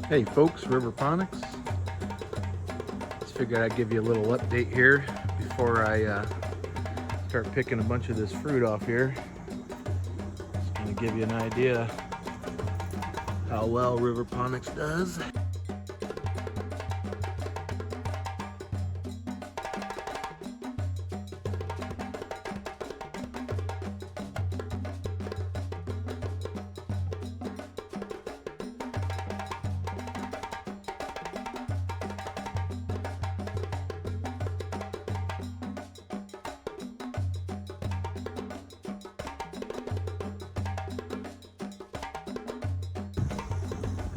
Hey folks, Riverponics. Just figured I'd give you a little update here before I start picking a bunch of this fruit off here. Just gonna give you an idea how well Riverponics does.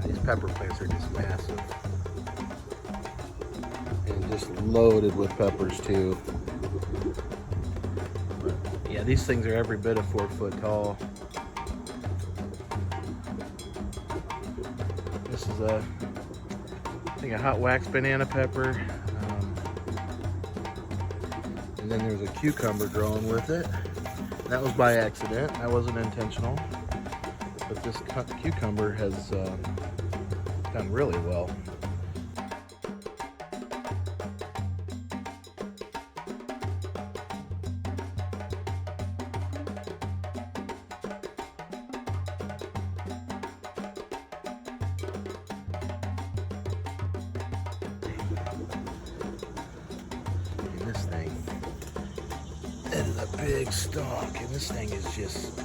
These pepper plants are just massive and just loaded with peppers too. But yeah, these things are every bit of 4 foot tall. This is I think a hot wax banana pepper, and then there's a cucumber growing with it. That was by accident. That wasn't intentional. But this cucumber has done really well. And this thing is a big stalk, and this thing is just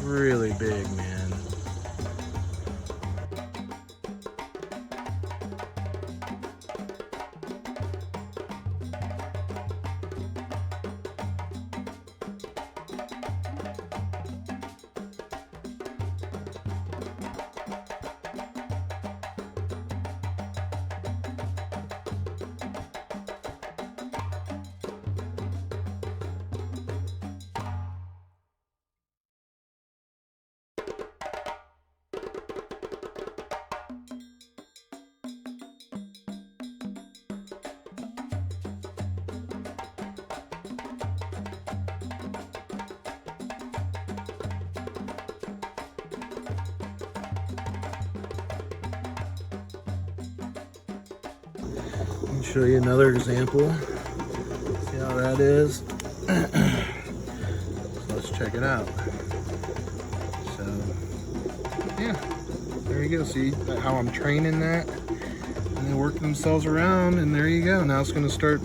really big, man. Let me show you another example. See how that is? So let's check it out. So, yeah, there you go. See how I'm training that? And they work themselves around, and there you go. Now it's going to start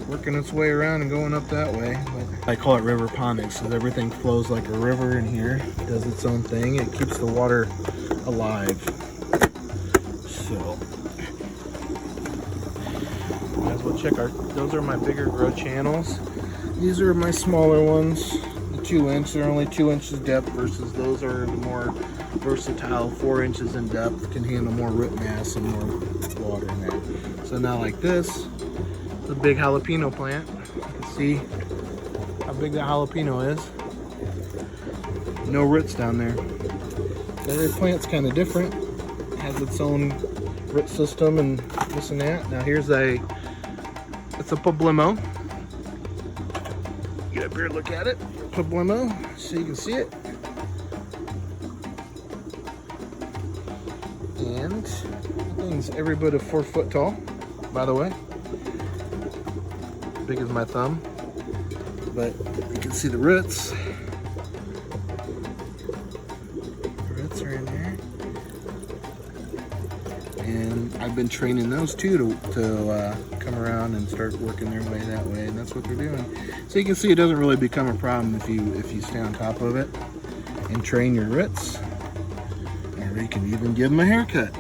working its way around and going up that way. But I call it Riverponics, so everything flows like a river in here. It does its own thing. It keeps the water alive. So might as well check those are my bigger grow channels. These are my smaller ones, the 2-inch. They're only 2 inches depth versus those are the more versatile, 4 inches in depth, can handle more root mass and more water in there. So now like this, the big jalapeno plant. You can see how big that jalapeno is. No roots down there. The other plant's kind of different. It has its own root system and this and that. Now here's it's a poblimo. Get up here, look at it. Poblimo, so you can see it. And the thing's every bit of 4 foot tall, by the way. Big as my thumb. But you can see the roots. The roots are in there. And I've been training those too to come around and start working their way that way, and that's what they're doing. So you can see it doesn't really become a problem if you stay on top of it and train your roots, or you can even give them a haircut.